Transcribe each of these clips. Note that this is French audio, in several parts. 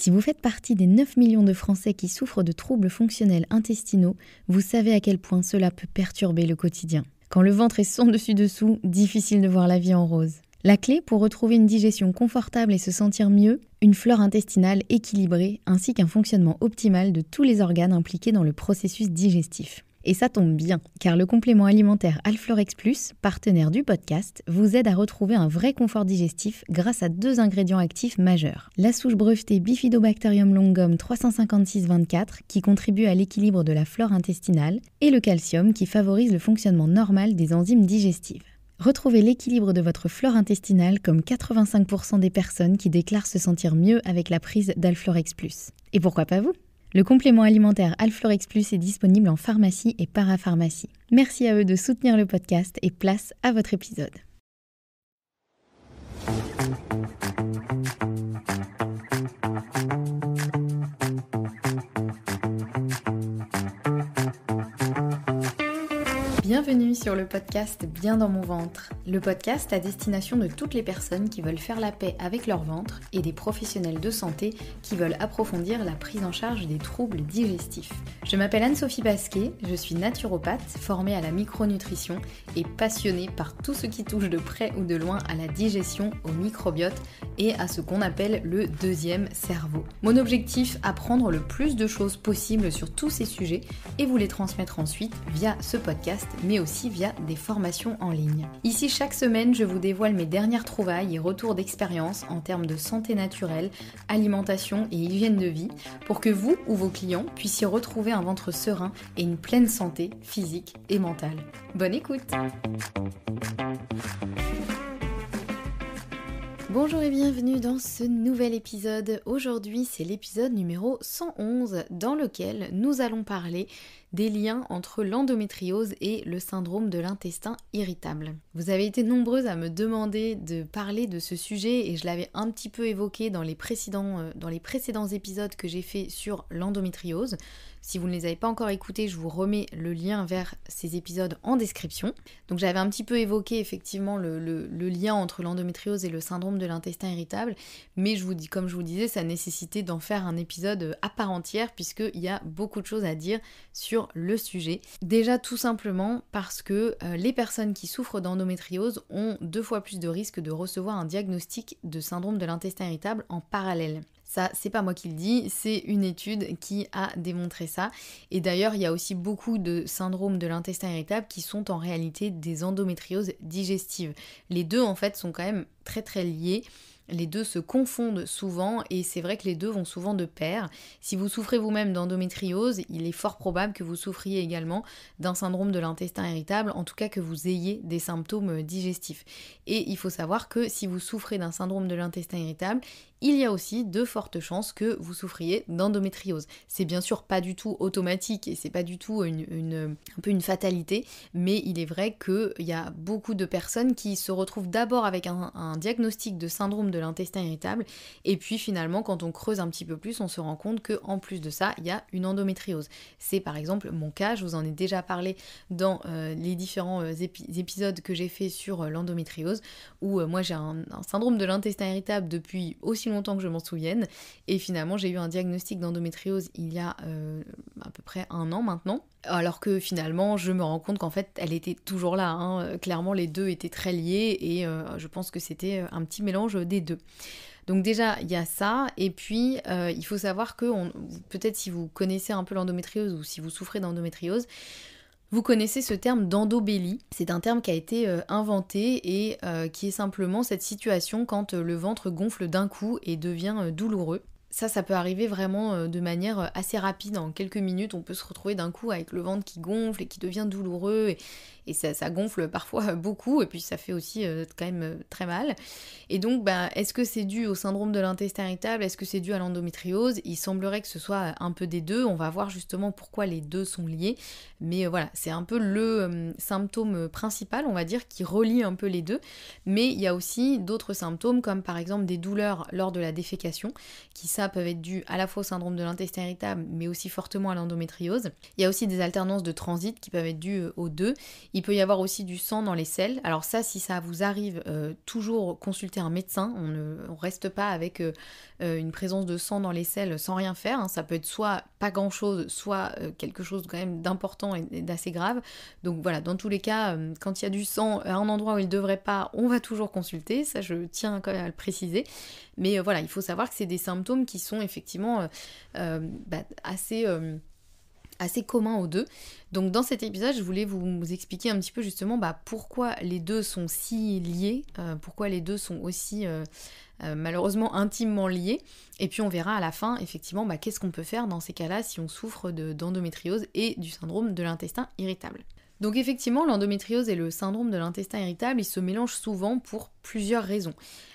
Si vous faites partie des 9 millions de Français qui souffrent de troubles fonctionnels intestinaux, vous savez à quel point cela peut perturber le quotidien. Quand le ventre est son dessus-dessous, difficile de voir la vie en rose. La clé pour retrouver une digestion confortable et se sentir mieux, une flore intestinale équilibrée ainsi qu'un fonctionnement optimal de tous les organes impliqués dans le processus digestif. Et ça tombe bien, car le complément alimentaire Alflorex Plus, partenaire du podcast, vous aide à retrouver un vrai confort digestif grâce à 2 ingrédients actifs majeurs. La souche brevetée Bifidobacterium longum 356-24 qui contribue à l'équilibre de la flore intestinale et le calcium qui favorise le fonctionnement normal des enzymes digestives. Retrouvez l'équilibre de votre flore intestinale comme 85% des personnes qui déclarent se sentir mieux avec la prise d'Alflorex Plus. Et pourquoi pas vous ? Le complément alimentaire Alflorex Plus est disponible en pharmacie et parapharmacie. Merci à eux de soutenir le podcast et place à votre épisode. Bienvenue sur le podcast Bien dans mon ventre, le podcast à destination de toutes les personnes qui veulent faire la paix avec leur ventre et des professionnels de santé qui veulent approfondir la prise en charge des troubles digestifs. Je m'appelle Anne-Sophie Basquet, je suis naturopathe, formée à la micronutrition et passionnée par tout ce qui touche de près ou de loin à la digestion, au microbiote et à ce qu'on appelle le deuxième cerveau. Mon objectif, apprendre le plus de choses possibles sur tous ces sujets et vous les transmettre ensuite via ce podcast, mais aussi via des formations en ligne. Ici, chaque semaine, je vous dévoile mes dernières trouvailles et retours d'expérience en termes de santé naturelle, alimentation et hygiène de vie, pour que vous ou vos clients puissiez retrouver un ventre serein et une pleine santé physique et mentale. Bonne écoute! Bonjour et bienvenue dans ce nouvel épisode. Aujourd'hui, c'est l'épisode numéro 111 dans lequel nous allons parler des liens entre l'endométriose et le syndrome de l'intestin irritable. Vous avez été nombreuses à me demander de parler de ce sujet et je l'avais un petit peu évoqué dans les précédents épisodes que j'ai fait sur l'endométriose. Si vous ne les avez pas encore écoutés, je vous remets le lien vers ces épisodes en description. Donc j'avais un petit peu évoqué effectivement le lien entre l'endométriose et le syndrome de l'intestin irritable, mais comme je vous disais, ça nécessitait d'en faire un épisode à part entière puisqu'il y a beaucoup de choses à dire sur le sujet. Déjà tout simplement parce que les personnes qui souffrent d'endométriose ont 2 fois plus de risques de recevoir un diagnostic de syndrome de l'intestin irritable en parallèle. Ça, c'est pas moi qui le dis, c'est une étude qui a démontré ça. Et d'ailleurs, il y a aussi beaucoup de syndromes de l'intestin irritable qui sont en réalité des endométrioses digestives. Les deux, en fait, sont quand même très très liés. Les deux se confondent souvent et c'est vrai que les deux vont souvent de pair. Si vous souffrez vous-même d'endométriose, il est fort probable que vous souffriez également d'un syndrome de l'intestin irritable, en tout cas que vous ayez des symptômes digestifs. Et il faut savoir que si vous souffrez d'un syndrome de l'intestin irritable, il y a aussi de fortes chances que vous souffriez d'endométriose. C'est bien sûr pas du tout automatique et c'est pas du tout un peu une fatalité, mais il est vrai qu'il y a beaucoup de personnes qui se retrouvent d'abord avec un diagnostic de syndrome de l'intestin irritable et puis finalement quand on creuse un petit peu plus, on se rend compte qu'en plus de ça, il y a une endométriose. C'est par exemple mon cas, je vous en ai déjà parlé dans les différents épisodes que j'ai fait sur l'endométriose où moi j'ai un syndrome de l'intestin irritable depuis aussi longtemps que je m'en souvienne et finalement j'ai eu un diagnostic d'endométriose il y a à peu près 1 an maintenant alors que finalement je me rends compte qu'en fait elle était toujours là, clairement les deux étaient très liés et je pense que c'était un petit mélange des deux. Donc déjà, il y a ça, et puis il faut savoir que peut-être si vous connaissez un peu l'endométriose ou si vous souffrez d'endométriose, vous connaissez ce terme d'endobélie, c'est un terme qui a été inventé et qui est simplement cette situation quand le ventre gonfle d'un coup et devient douloureux. Ça peut arriver vraiment de manière assez rapide, en quelques minutes on peut se retrouver d'un coup avec le ventre qui gonfle et qui devient douloureux et ça gonfle parfois beaucoup et puis ça fait aussi quand même très mal. Et donc est-ce que c'est dû au syndrome de l'intestin irritable, est-ce que c'est dû à l'endométriose? Il semblerait que ce soit un peu des deux, on va voir justement pourquoi les deux sont liés, mais voilà, c'est un peu le symptôme principal on va dire qui relie un peu les deux, mais il y a aussi d'autres symptômes comme par exemple des douleurs lors de la défécation qui ça peuvent être dus à la fois au syndrome de l'intestin irritable, mais aussi fortement à l'endométriose. Il y a aussi des alternances de transit qui peuvent être dues aux deux. Il peut y avoir aussi du sang dans les selles. Alors ça, si ça vous arrive, toujours consulter un médecin. On ne reste pas avec une présence de sang dans les selles sans rien faire. Hein. Ça peut être soit pas grand-chose, soit quelque chose quand même d'important et d'assez grave. Donc voilà, dans tous les cas, quand il y a du sang à un endroit où il ne devrait pas, on va toujours consulter. Ça, je tiens quand même à le préciser. Mais voilà, il faut savoir que c'est des symptômes qui sont effectivement assez communs aux deux. Donc dans cet épisode, je voulais vous expliquer un petit peu justement pourquoi les deux sont si liés, pourquoi les deux sont aussi malheureusement intimement liés. Et puis on verra à la fin effectivement qu'est-ce qu'on peut faire dans ces cas-là si on souffre d'endométriose et du syndrome de l'intestin irritable. Donc effectivement, l'endométriose et le syndrome de l'intestin irritable, ils se mélangent souvent pour plusieurs raisons.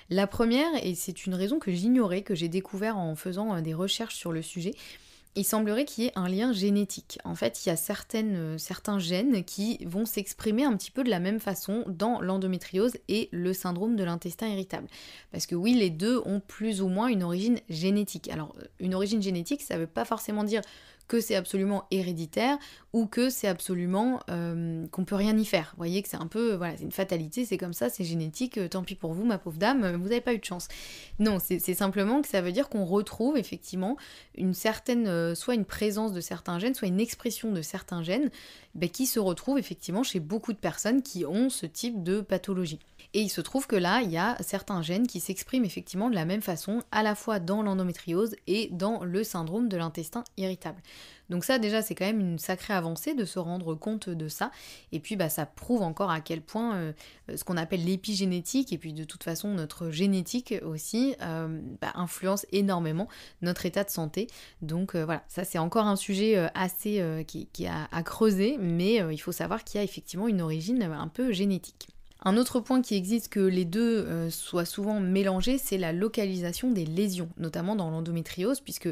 La première, et c'est une raison que j'ignorais, que j'ai découvert en faisant des recherches sur le sujet, il semblerait qu'il y ait un lien génétique. En fait, il y a certains gènes qui vont s'exprimer un petit peu de la même façon dans l'endométriose et le syndrome de l'intestin irritable. Parce que oui, les deux ont plus ou moins une origine génétique. Alors, une origine génétique, ça ne veut pas forcément dire que c'est absolument héréditaire ou que c'est absolument qu'on peut rien y faire. Vous voyez que c'est un peu, voilà, c'est une fatalité, c'est comme ça, c'est génétique, tant pis pour vous, ma pauvre dame, vous n'avez pas eu de chance. Non, c'est simplement que ça veut dire qu'on retrouve effectivement une certaine, soit une présence de certains gènes, soit une expression de certains gènes, qui se retrouvent effectivement chez beaucoup de personnes qui ont ce type de pathologie. Et il se trouve que là, il y a certains gènes qui s'expriment effectivement de la même façon, à la fois dans l'endométriose et dans le syndrome de l'intestin irritable. Donc ça déjà, c'est quand même une sacrée avancée de se rendre compte de ça. Et puis ça prouve encore à quel point ce qu'on appelle l'épigénétique, et puis de toute façon notre génétique aussi, influence énormément notre état de santé. Donc voilà, ça c'est encore un sujet assez qui est à creuser, mais il faut savoir qu'il y a effectivement une origine un peu génétique. Un autre point qui existe que les deux soient souvent mélangés, c'est la localisation des lésions, notamment dans l'endométriose, puisque,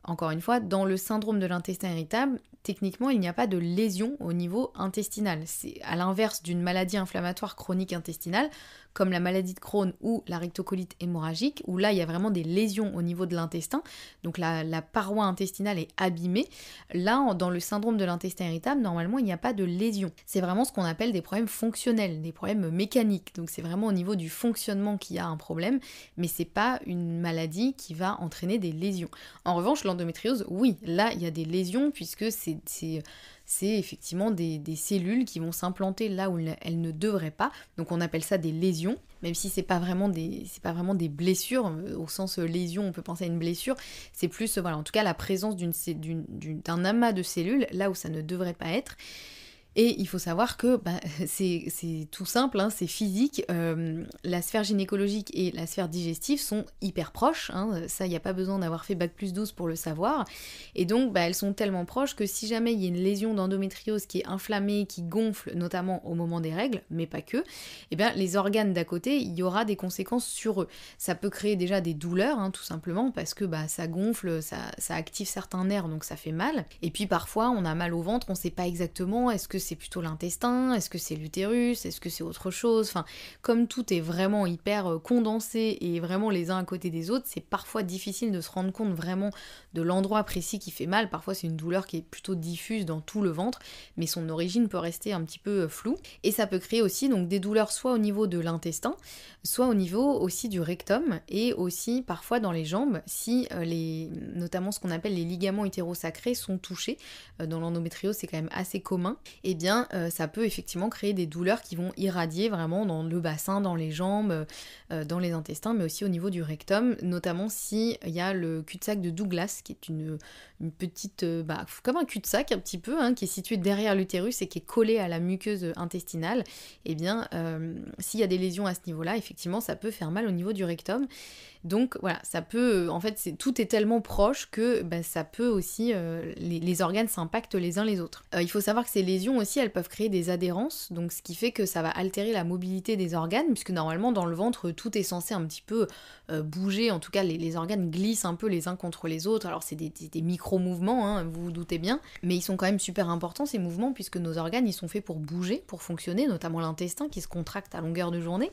encore une fois, dans le syndrome de l'intestin irritable, techniquement, il n'y a pas de lésion au niveau intestinal. C'est à l'inverse d'une maladie inflammatoire chronique intestinale, comme la maladie de Crohn ou la rectocolite hémorragique, où là, il y a vraiment des lésions au niveau de l'intestin, donc la paroi intestinale est abîmée. Là, dans le syndrome de l'intestin irritable, normalement, il n'y a pas de lésion. C'est vraiment ce qu'on appelle des problèmes fonctionnels, des problèmes mécaniques. Donc c'est vraiment au niveau du fonctionnement qu'il y a un problème, mais c'est pas une maladie qui va entraîner des lésions. En revanche, l'endométriose, oui, là, il y a des lésions, puisque c'est effectivement des cellules qui vont s'implanter là où elles ne devraient pas. Donc on appelle ça des lésions, même si c'est pas vraiment des blessures, au sens lésion, on peut penser à une blessure, c'est plus, en tout cas la présence d'un amas de cellules là où ça ne devrait pas être. Et il faut savoir que c'est tout simple, hein, c'est physique, la sphère gynécologique et la sphère digestive sont hyper proches, hein, ça il n'y a pas besoin d'avoir fait Bac+12 pour le savoir, et donc elles sont tellement proches que si jamais il y a une lésion d'endométriose qui est inflammée, qui gonfle, notamment au moment des règles, mais pas que, les organes d'à côté, il y aura des conséquences sur eux. Ça peut créer déjà des douleurs, hein, tout simplement, parce que ça gonfle, ça active certains nerfs, donc ça fait mal, et puis parfois on a mal au ventre, on ne sait pas exactement, est-ce que c'est plutôt l'intestin, est-ce que c'est l'utérus, est-ce que c'est autre chose, enfin, comme tout est vraiment hyper condensé et vraiment les uns à côté des autres, c'est parfois difficile de se rendre compte vraiment de l'endroit précis qui fait mal. Parfois c'est une douleur qui est plutôt diffuse dans tout le ventre, mais son origine peut rester un petit peu floue, et ça peut créer aussi donc des douleurs soit au niveau de l'intestin, soit au niveau aussi du rectum, et aussi parfois dans les jambes, si notamment ce qu'on appelle les ligaments utérosacrés sont touchés. Dans l'endométriose c'est quand même assez commun, et bien ça peut effectivement créer des douleurs qui vont irradier vraiment dans le bassin, dans les jambes, dans les intestins, mais aussi au niveau du rectum, notamment si il y a le cul-de-sac de Douglas, qui est une petite, comme un cul-de-sac un petit peu, hein, qui est situé derrière l'utérus et qui est collé à la muqueuse intestinale. Et bien s'il y a des lésions à ce niveau-là, effectivement ça peut faire mal au niveau du rectum. Donc voilà, ça peut, en fait, tout est tellement proche que ça peut aussi, les organes s'impactent les uns les autres. Il faut savoir que ces lésions aussi, elles peuvent créer des adhérences, donc ce qui fait que ça va altérer la mobilité des organes, puisque normalement dans le ventre, tout est censé un petit peu bouger, en tout cas les organes glissent un peu les uns contre les autres, alors c'est des micro-mouvements, hein, vous vous doutez bien, mais ils sont quand même super importants ces mouvements, puisque nos organes, ils sont faits pour bouger, pour fonctionner, notamment l'intestin qui se contracte à longueur de journée.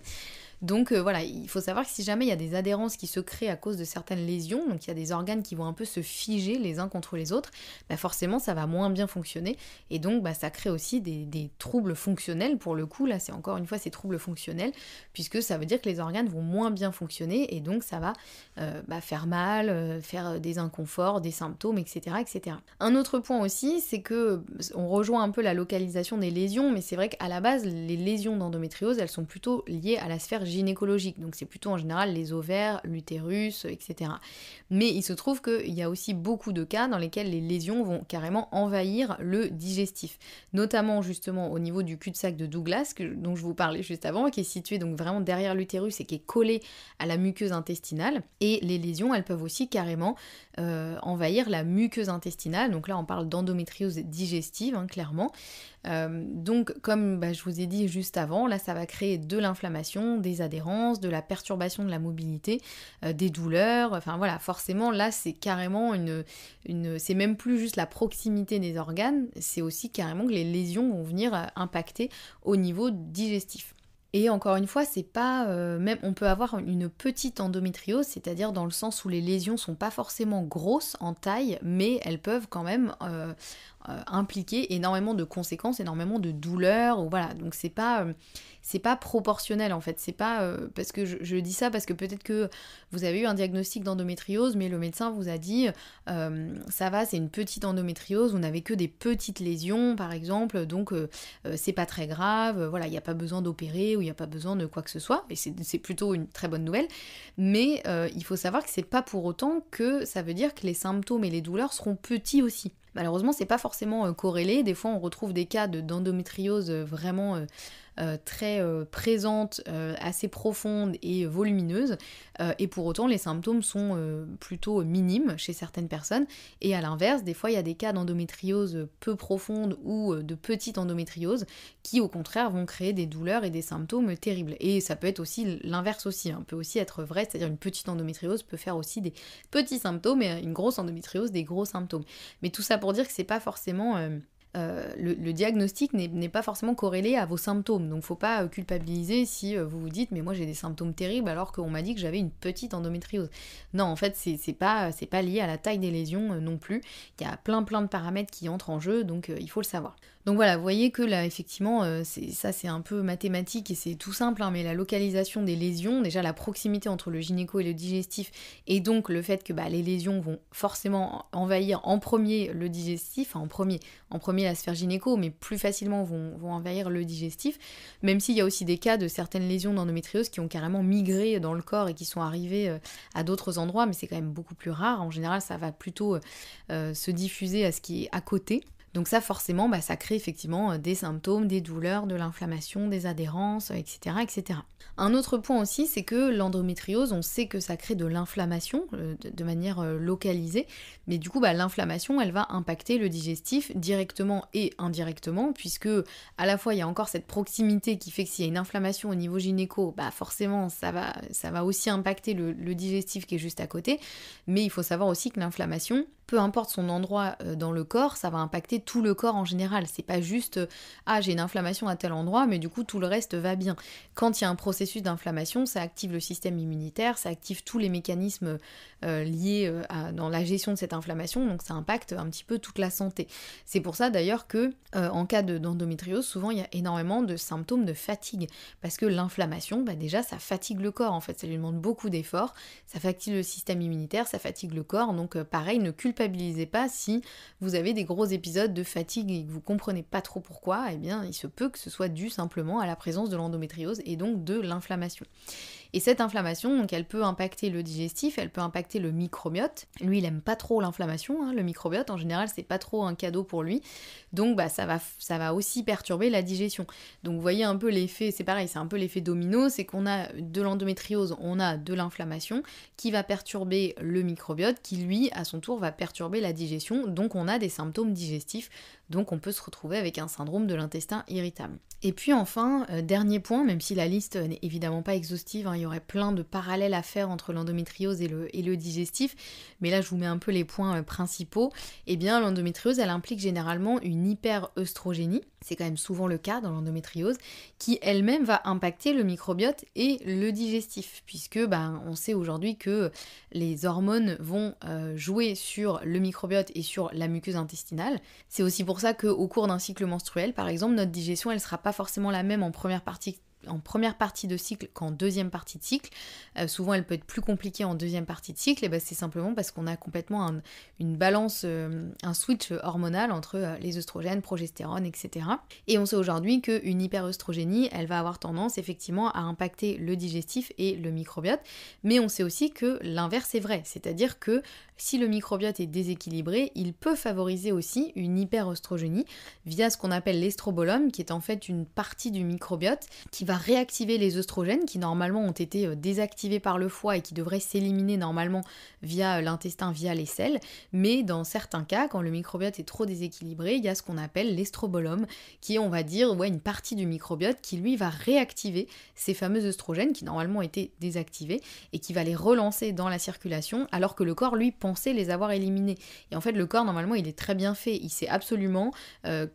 Donc voilà, il faut savoir que si jamais il y a des adhérences qui se créent à cause de certaines lésions, donc il y a des organes qui vont un peu se figer les uns contre les autres, bah forcément ça va moins bien fonctionner, et donc bah, ça crée aussi des troubles fonctionnels. Pour le coup, là c'est encore une fois ces troubles fonctionnels, puisque ça veut dire que les organes vont moins bien fonctionner, et donc ça va faire mal, faire des inconforts, des symptômes, etc., etc. Un autre point aussi, c'est que on rejoint un peu la localisation des lésions, mais c'est vrai qu'à la base, les lésions d'endométriose, elles sont plutôt liées à la sphère gynécologique, donc c'est plutôt en général les ovaires, l'utérus, etc. Mais il se trouve qu'il y a aussi beaucoup de cas dans lesquels les lésions vont carrément envahir le digestif, notamment justement au niveau du cul-de-sac de Douglas, dont je vous parlais juste avant, qui est situé donc vraiment derrière l'utérus et qui est collé à la muqueuse intestinale. Et les lésions, elles peuvent aussi carrément envahir la muqueuse intestinale, donc là on parle d'endométriose digestive, hein, clairement. Donc comme je vous ai dit juste avant, là ça va créer de l'inflammation, des adhérences, de la perturbation de la mobilité, des douleurs, enfin voilà, forcément là c'est carrément c'est même plus juste la proximité des organes, c'est aussi carrément que les lésions vont venir impacter au niveau digestif. Et encore une fois, c'est pas même on peut avoir une petite endométriose, c'est-à-dire dans le sens où les lésions sont pas forcément grosses en taille, mais elles peuvent quand même impliquer énormément de conséquences, énormément de douleurs, ou voilà. Donc c'est pas proportionnel en fait. C'est pas parce que je dis ça parce que peut-être que vous avez eu un diagnostic d'endométriose, mais le médecin vous a dit ça va, c'est une petite endométriose, vous n'avez que des petites lésions par exemple, donc c'est pas très grave, voilà, il n'y a pas besoin d'opérer ou il n'y a pas besoin de quoi que ce soit, et c'est plutôt une très bonne nouvelle, mais il faut savoir que c'est pas pour autant que ça veut dire que les symptômes et les douleurs seront petits aussi. Malheureusement, c'est pas forcément corrélé. Des fois, on retrouve des cas d'endométriose vraiment très présente, assez profonde et volumineuse, et pour autant, les symptômes sont plutôt minimes chez certaines personnes. Et à l'inverse, des fois, il y a des cas d'endométriose peu profonde ou de petite endométriose qui, au contraire, vont créer des douleurs et des symptômes terribles. Et ça peut être aussi l'inverse aussi, hein, peut aussi être vrai, c'est-à-dire une petite endométriose peut faire aussi des petits symptômes et une grosse endométriose des gros symptômes. Mais tout ça pour dire que c'est pas forcément le diagnostic n'est pas forcément corrélé à vos symptômes, donc faut pas culpabiliser si vous vous dites mais moi j'ai des symptômes terribles alors qu'on m'a dit que j'avais une petite endométriose. Non, en fait c'est pas lié à la taille des lésions non plus, il y a plein de paramètres qui entrent en jeu, donc il faut le savoir. Donc voilà, vous voyez que là effectivement c'est un peu mathématique et c'est tout simple, hein, mais la localisation des lésions, déjà la proximité entre le gynéco et le digestif, et donc le fait que les lésions vont forcément envahir en premier le digestif, en premier la sphère gynéco, mais plus facilement vont envahir le digestif, même s'il y a aussi des cas de certaines lésions d'endométriose qui ont carrément migré dans le corps et qui sont arrivées à d'autres endroits, mais c'est quand même beaucoup plus rare. En général, ça va plutôt se diffuser à ce qui est à côté. Donc ça forcément, ça crée effectivement des symptômes, des douleurs, de l'inflammation, des adhérences, etc., etc. Un autre point aussi, c'est que l'endométriose, on sait que ça crée de l'inflammation de manière localisée, mais du coup l'inflammation, elle va impacter le digestif directement et indirectement, puisque à la fois il y a encore cette proximité qui fait que s'il y a une inflammation au niveau gynéco, forcément ça va aussi impacter le digestif qui est juste à côté, mais il faut savoir aussi que l'inflammation, peu importe son endroit dans le corps, ça va impacter tout le corps en général. C'est pas juste j'ai une inflammation à tel endroit, mais du coup tout le reste va bien. Quand il y a un processus d'inflammation, ça active le système immunitaire, ça active tous les mécanismes liés dans la gestion de cette inflammation, donc ça impacte un petit peu toute la santé. C'est pour ça d'ailleurs que en cas d'endométriose, souvent il y a énormément de symptômes de fatigue, parce que l'inflammation, déjà ça fatigue le corps en fait, ça lui demande beaucoup d'efforts, ça fatigue le système immunitaire, ça fatigue le corps, donc pareil, ne culpabilisez pas si vous avez des gros épisodes de fatigue et que vous comprenez pas trop pourquoi, eh bien il se peut que ce soit dû simplement à la présence de l'endométriose et donc de l'inflammation. Et cette inflammation, donc elle peut impacter le digestif, elle peut impacter le microbiote. Lui, il aime pas trop l'inflammation, hein, le microbiote, en général, c'est pas trop un cadeau pour lui. Donc ça va aussi perturber la digestion. Donc vous voyez un peu l'effet, c'est pareil, c'est un peu l'effet domino, c'est qu'on a de l'endométriose, on a de l'inflammation qui va perturber le microbiote, qui lui, à son tour, va perturber la digestion. Donc on a des symptômes digestifs, donc on peut se retrouver avec un syndrome de l'intestin irritable. Et puis enfin, dernier point, même si la liste n'est évidemment pas exhaustive, hein, il y aurait plein de parallèles à faire entre l'endométriose et le digestif, mais là je vous mets un peu les points principaux. Eh bien l'endométriose, elle implique généralement une hyperœstrogénie, c'est quand même souvent le cas dans l'endométriose, qui elle-même va impacter le microbiote et le digestif, puisque on sait aujourd'hui que les hormones vont jouer sur le microbiote et sur la muqueuse intestinale. C'est aussi pour ça qu'au cours d'un cycle menstruel, par exemple, notre digestion, elle sera pas forcément la même en première partie de cycle qu'en deuxième partie de cycle. Souvent elle peut être plus compliquée en deuxième partie de cycle, et c'est simplement parce qu'on a complètement une balance, un switch hormonal entre les œstrogènes, progestérone, etc. Et on sait aujourd'hui qu'une hyperœstrogénie, elle va avoir tendance effectivement à impacter le digestif et le microbiote, mais on sait aussi que l'inverse est vrai, c'est-à-dire que si le microbiote est déséquilibré, il peut favoriser aussi une hyperœstrogénie via ce qu'on appelle l'estrobolome, qui est en fait une partie du microbiote qui va réactiver les œstrogènes qui normalement ont été désactivés par le foie et qui devraient s'éliminer normalement via l'intestin, via les selles. Mais dans certains cas, quand le microbiote est trop déséquilibré, il y a ce qu'on appelle l'estrobolome, qui est, on va dire, une partie du microbiote qui lui va réactiver ces fameux œstrogènes qui normalement étaient désactivés et qui va les relancer dans la circulation alors que le corps lui pensait les avoir éliminés. Et en fait le corps normalement il est très bien fait, il sait absolument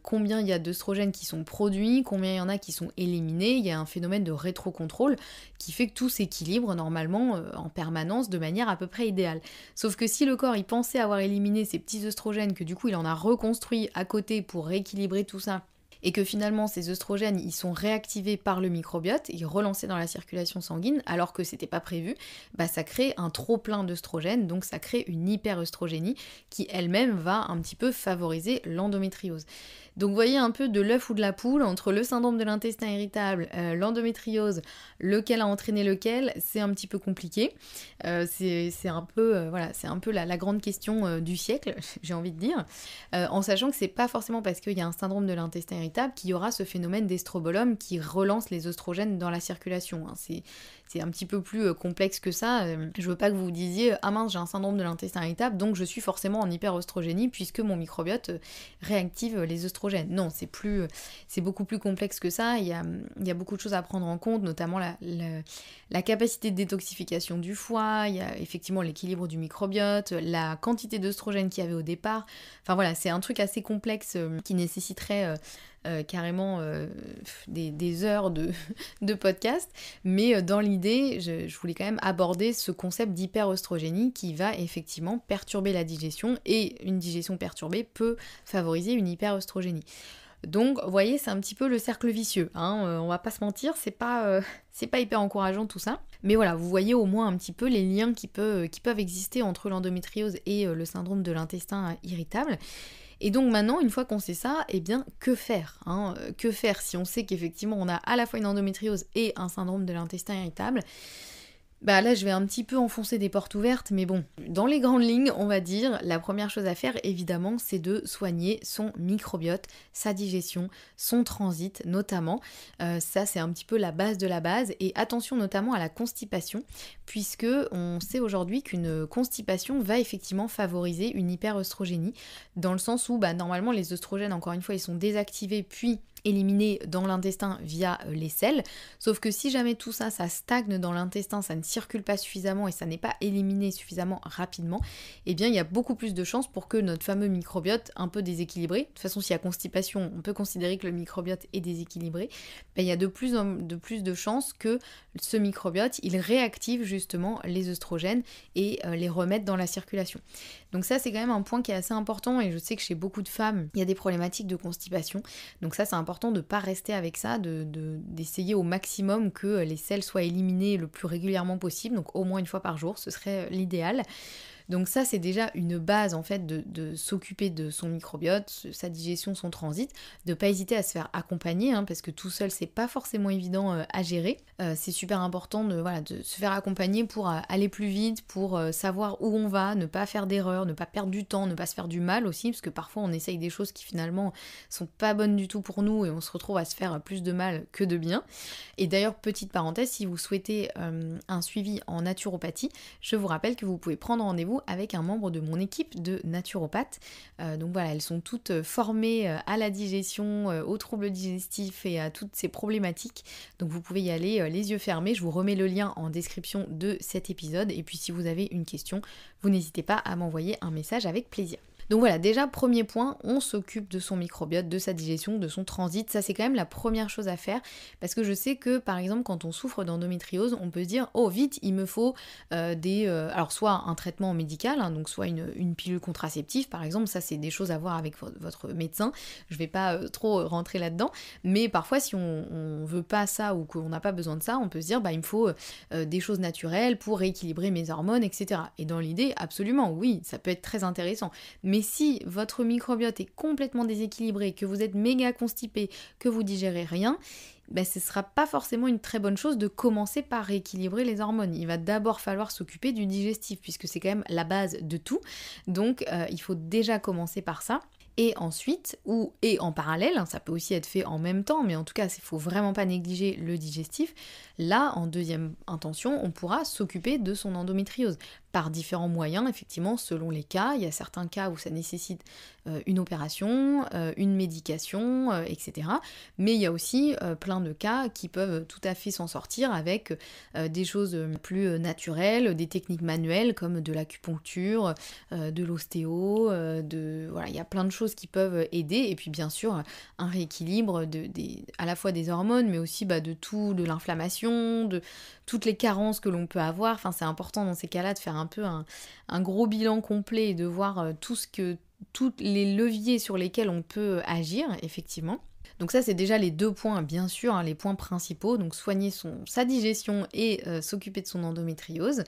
combien il y a d'œstrogènes qui sont produits, combien il y en a qui sont éliminés, il y a un phénomène de rétrocontrôle qui fait que tout s'équilibre normalement en permanence de manière à peu près idéale. Sauf que si le corps il pensait avoir éliminé ces petits œstrogènes, que du coup il en a reconstruit à côté pour rééquilibrer tout ça, et que finalement ces œstrogènes ils sont réactivés par le microbiote et relancés dans la circulation sanguine alors que c'était pas prévu, ça crée un trop plein d'œstrogènes, donc ça crée une hyperœstrogénie qui elle-même va un petit peu favoriser l'endométriose. Donc vous voyez un peu de l'œuf ou de la poule entre le syndrome de l'intestin irritable, l'endométriose, lequel a entraîné lequel, c'est un petit peu compliqué. C'est un peu la grande question du siècle, j'ai envie de dire, en sachant que c'est pas forcément parce qu'il y a un syndrome de l'intestin irritable qu'il y aura ce phénomène d'estrobolome qui relance les œstrogènes dans la circulation. C'est un petit peu plus complexe que ça. Je veux pas que vous vous disiez « Ah mince, j'ai un syndrome de l'intestin irritable, donc je suis forcément en hyperœstrogénie puisque mon microbiote réactive les œstrogènes. » Non, c'est beaucoup plus complexe que ça. Il y a beaucoup de choses à prendre en compte, notamment la capacité de détoxification du foie, il y a effectivement l'équilibre du microbiote, la quantité d'œstrogènes qu'il y avait au départ. Enfin voilà, c'est un truc assez complexe qui nécessiterait carrément des heures de podcast, mais dans l'idée, je voulais quand même aborder ce concept d'hyperœstrogénie qui va effectivement perturber la digestion, et une digestion perturbée peut favoriser une hyperœstrogénie. Donc, vous voyez, c'est un petit peu le cercle vicieux, on va pas se mentir, c'est pas hyper encourageant tout ça. Mais voilà, vous voyez au moins un petit peu les liens qui peuvent exister entre l'endométriose et le syndrome de l'intestin irritable. Et donc maintenant, une fois qu'on sait ça, que faire Que faire si on sait qu'effectivement on a à la fois une endométriose et un syndrome de l'intestin irritable ? Là, je vais un petit peu enfoncer des portes ouvertes, mais bon, dans les grandes lignes, on va dire, la première chose à faire, évidemment, c'est de soigner son microbiote, sa digestion, son transit, notamment. Ça, c'est un petit peu la base de la base, et attention notamment à la constipation, puisque on sait aujourd'hui qu'une constipation va effectivement favoriser une hyperœstrogénie, dans le sens où, normalement, les œstrogènes, encore une fois, ils sont désactivés, puis éliminés dans l'intestin via les selles, sauf que si jamais tout ça, ça stagne dans l'intestin, ça ne circule pas suffisamment et ça n'est pas éliminé suffisamment rapidement, il y a beaucoup plus de chances pour que notre fameux microbiote un peu déséquilibré, de toute façon s'il y a constipation, on peut considérer que le microbiote est déséquilibré, il y a de plus de chances que ce microbiote, il réactive justement les œstrogènes et les remette dans la circulation. Donc ça, c'est quand même un point qui est assez important, et je sais que chez beaucoup de femmes, il y a des problématiques de constipation, donc ça, c'est important de ne pas rester avec ça, d'essayer au maximum que les selles soient éliminées le plus régulièrement possible, donc au moins une fois par jour, ce serait l'idéal. Donc ça, c'est déjà une base en fait de s'occuper de son microbiote, sa digestion, son transit, de pas hésiter à se faire accompagner, parce que tout seul c'est pas forcément évident à gérer. C'est super important de se faire accompagner pour aller plus vite, pour savoir où on va, ne pas faire d'erreurs, ne pas perdre du temps, ne pas se faire du mal aussi, parce que parfois on essaye des choses qui finalement sont pas bonnes du tout pour nous et on se retrouve à se faire plus de mal que de bien. Et d'ailleurs, petite parenthèse, si vous souhaitez un suivi en naturopathie, je vous rappelle que vous pouvez prendre rendez-vous rendez-vous avec un membre de mon équipe de naturopathes. Donc voilà, elles sont toutes formées à la digestion, aux troubles digestifs et à toutes ces problématiques. Donc vous pouvez y aller les yeux fermés. Je vous remets le lien en description de cet épisode. Et puis si vous avez une question, vous n'hésitez pas à m'envoyer un message avec plaisir. Donc voilà, déjà premier point, on s'occupe de son microbiote, de sa digestion, de son transit. Ça c'est quand même la première chose à faire parce que je sais que par exemple quand on souffre d'endométriose, on peut se dire oh vite il me faut alors soit un traitement médical, hein, donc soit une pilule contraceptive par exemple, ça c'est des choses à voir avec votre médecin. Je vais pas trop rentrer là-dedans, mais parfois si on veut pas ça ou qu'on n'a pas besoin de ça, on peut se dire il me faut des choses naturelles pour rééquilibrer mes hormones, etc. Et dans l'idée, absolument, oui, ça peut être très intéressant. Mais si votre microbiote est complètement déséquilibré, que vous êtes méga constipé, que vous digérez rien, ce ne sera pas forcément une très bonne chose de commencer par rééquilibrer les hormones. Il va d'abord falloir s'occuper du digestif, puisque c'est quand même la base de tout. Donc il faut déjà commencer par ça. Et ensuite, et en parallèle, ça peut aussi être fait en même temps, mais en tout cas, il ne faut vraiment pas négliger le digestif. Là, en deuxième intention, on pourra s'occuper de son endométriose par différents moyens, effectivement, selon les cas. Il y a certains cas où ça nécessite une opération, une médication, etc. Mais il y a aussi plein de cas qui peuvent tout à fait s'en sortir avec des choses plus naturelles, des techniques manuelles comme de l'acupuncture, de l'ostéo, voilà, il y a plein de choses qui peuvent aider. Et puis bien sûr, un rééquilibre à la fois des hormones, mais aussi de l'inflammation, de toutes les carences que l'on peut avoir. Enfin, c'est important dans ces cas-là de faire un peu un gros bilan complet et de voir tous les leviers sur lesquels on peut agir, effectivement. Donc ça, c'est déjà les 2 points, bien sûr, hein, les points principaux. Donc soigner sa digestion et s'occuper de son endométriose.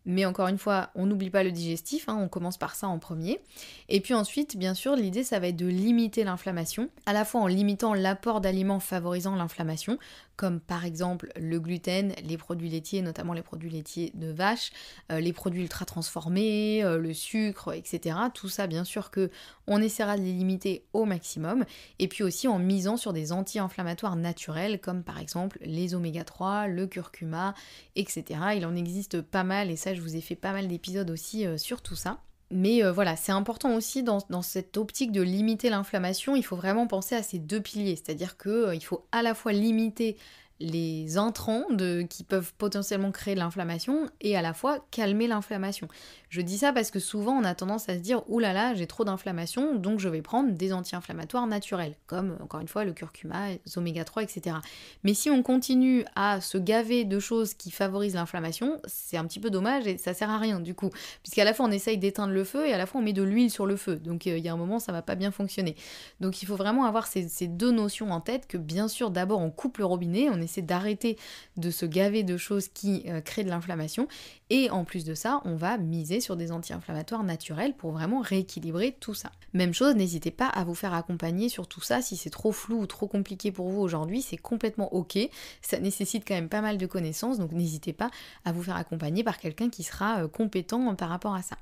Mais encore une fois, on n'oublie pas le digestif, hein, on commence par ça en premier. Et puis ensuite, bien sûr, l'idée, ça va être de limiter l'inflammation, à la fois en limitant l'apport d'aliments favorisant l'inflammation, comme par exemple le gluten, les produits laitiers, notamment les produits laitiers de vache, les produits ultra transformés, le sucre, etc. Tout ça, bien sûr que on essaiera de les limiter au maximum. Et puis aussi en misant sur des anti-inflammatoires naturels, comme par exemple les oméga 3, le curcuma, etc. Il en existe pas mal, et ça, je vous ai fait pas mal d'épisodes aussi sur tout ça. Mais voilà, c'est important aussi dans cette optique de limiter l'inflammation, il faut vraiment penser à ces 2 piliers, c'est-à-dire qu'il faut à la fois limiter les intrants qui peuvent potentiellement créer de l'inflammation et à la fois calmer l'inflammation. Je dis ça parce que souvent on a tendance à se dire « Ouh là là, j'ai trop d'inflammation, donc je vais prendre des anti-inflammatoires naturels », comme encore une fois le curcuma, les oméga 3, etc. Mais si on continue à se gaver de choses qui favorisent l'inflammation, c'est un petit peu dommage et ça sert à rien du coup, puisqu'à la fois on essaye d'éteindre le feu et à la fois on met de l'huile sur le feu, donc il y a un moment ça va pas bien fonctionner. Donc il faut vraiment avoir ces 2 notions en tête, que bien sûr d'abord on coupe le robinet, on essaie d'arrêter de se gaver de choses qui créent de l'inflammation, et en plus de ça, on va miser sur des anti-inflammatoires naturels pour vraiment rééquilibrer tout ça. Même chose, n'hésitez pas à vous faire accompagner sur tout ça. Si c'est trop flou ou trop compliqué pour vous aujourd'hui, c'est complètement ok. Ça nécessite quand même pas mal de connaissances, donc n'hésitez pas à vous faire accompagner par quelqu'un qui sera compétent par rapport à ça.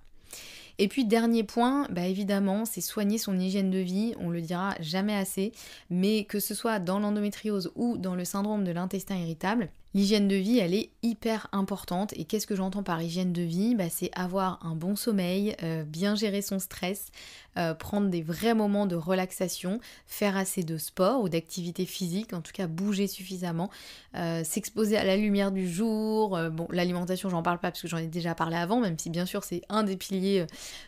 Et puis dernier point, évidemment, c'est soigner son hygiène de vie, on le dira jamais assez, mais que ce soit dans l'endométriose ou dans le syndrome de l'intestin irritable, l'hygiène de vie, elle est hyper importante. Et qu'est-ce que j'entends par hygiène de vie ? C'est avoir un bon sommeil, bien gérer son stress, prendre des vrais moments de relaxation, faire assez de sport ou d'activité physique, en tout cas bouger suffisamment, s'exposer à la lumière du jour. Bon, l'alimentation, j'en parle pas parce que j'en ai déjà parlé avant, même si bien sûr c'est un des piliers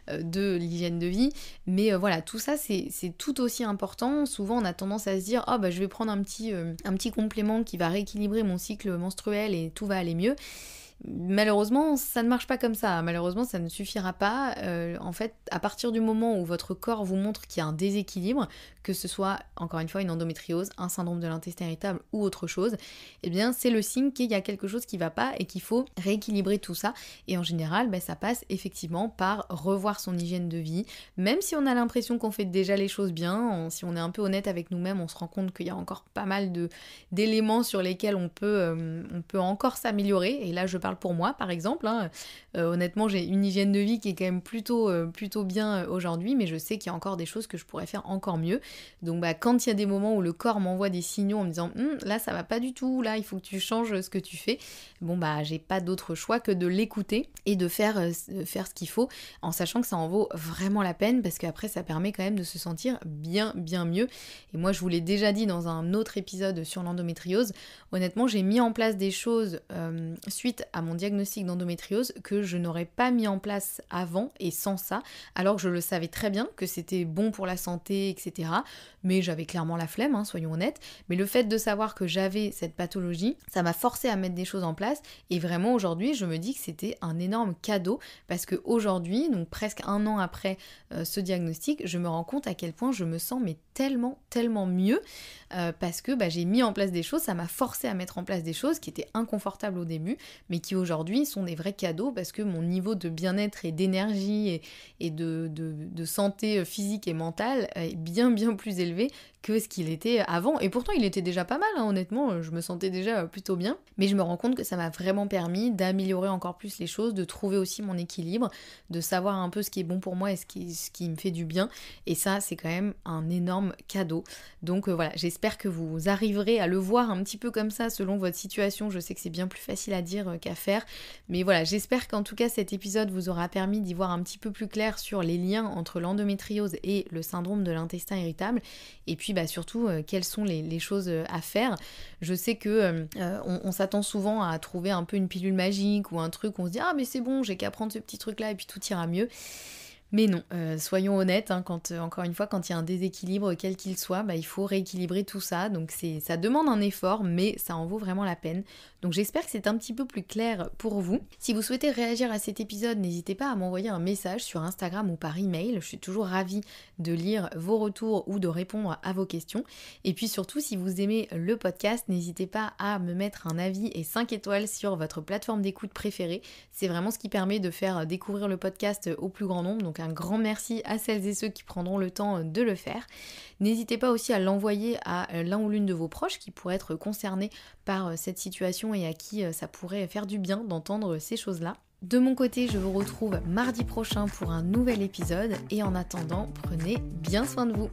de l'hygiène de vie. Mais voilà, tout ça c'est tout aussi important. Souvent on a tendance à se dire « je vais prendre un petit complément qui va rééquilibrer mon cycle menstruel et tout va aller mieux ». Malheureusement, ça ne marche pas comme ça. Malheureusement, ça ne suffira pas. En fait, à partir du moment où votre corps vous montre qu'il y a un déséquilibre, que ce soit, encore une fois, une endométriose, un syndrome de l'intestin irritable ou autre chose, eh bien, c'est le signe qu'il y a quelque chose qui ne va pas et qu'il faut rééquilibrer tout ça. Et en général, ça passe effectivement par revoir son hygiène de vie. Même si on a l'impression qu'on fait déjà les choses bien, si on est un peu honnête avec nous-mêmes, on se rend compte qu'il y a encore pas mal d'éléments sur lesquels on peut encore s'améliorer. Et là, je parle pour moi par exemple, hein. Honnêtement j'ai une hygiène de vie qui est quand même plutôt bien aujourd'hui, mais je sais qu'il y a encore des choses que je pourrais faire encore mieux. Donc quand il y a des moments où le corps m'envoie des signaux en me disant là ça va pas du tout, là il faut que tu changes ce que tu fais, j'ai pas d'autre choix que de l'écouter et de faire ce qu'il faut, en sachant que ça en vaut vraiment la peine, parce qu'après ça permet quand même de se sentir bien mieux. Et moi je vous l'ai déjà dit dans un autre épisode sur l'endométriose, honnêtement j'ai mis en place des choses suite à mon diagnostic d'endométriose que je n'aurais pas mis en place avant et sans ça, alors que je le savais très bien que c'était bon pour la santé, etc. Mais j'avais clairement la flemme, hein, soyons honnêtes. Mais le fait de savoir que j'avais cette pathologie, ça m'a forcé à mettre des choses en place. Et vraiment aujourd'hui, je me dis que c'était un énorme cadeau, parce qu'aujourd'hui, donc presque 1 an après ce diagnostic, je me rends compte à quel point je me sens tellement mieux, parce que j'ai mis en place des choses, ça m'a forcé à mettre en place des choses qui étaient inconfortables au début, mais qui aujourd'hui sont des vrais cadeaux, parce que mon niveau de bien-être et d'énergie et de santé physique et mentale est bien plus élevé que ce qu'il était avant. Et pourtant il était déjà pas mal, hein, honnêtement, je me sentais déjà plutôt bien, mais je me rends compte que ça m'a vraiment permis d'améliorer encore plus les choses, de trouver aussi mon équilibre, de savoir un peu ce qui est bon pour moi et ce qui me fait du bien, et ça c'est quand même un énorme cadeau. Donc voilà, j'espère que vous arriverez à le voir un petit peu comme ça selon votre situation. Je sais que c'est bien plus facile à dire qu'à faire, mais voilà, j'espère qu'en tout cas cet épisode vous aura permis d'y voir un petit peu plus clair sur les liens entre l'endométriose et le syndrome de l'intestin irritable, et puis surtout quelles sont les choses à faire. Je sais que on s'attend souvent à trouver un peu une pilule magique ou un truc où on se dit ah mais c'est bon, j'ai qu'à prendre ce petit truc là et puis tout ira mieux. Mais non, soyons honnêtes, hein, encore une fois, quand il y a un déséquilibre quel qu'il soit, il faut rééquilibrer tout ça, donc ça demande un effort, mais ça en vaut vraiment la peine. Donc j'espère que c'est un petit peu plus clair pour vous. Si vous souhaitez réagir à cet épisode, n'hésitez pas à m'envoyer un message sur Instagram ou par email, je suis toujours ravie de lire vos retours ou de répondre à vos questions. Et puis surtout, si vous aimez le podcast, n'hésitez pas à me mettre un avis et 5 étoiles sur votre plateforme d'écoute préférée. C'est vraiment ce qui permet de faire découvrir le podcast au plus grand nombre, donc un grand merci à celles et ceux qui prendront le temps de le faire. N'hésitez pas aussi à l'envoyer à l'un ou l'une de vos proches qui pourraient être concernés par cette situation et à qui ça pourrait faire du bien d'entendre ces choses-là. De mon côté, je vous retrouve mardi prochain pour un nouvel épisode, et en attendant, prenez bien soin de vous.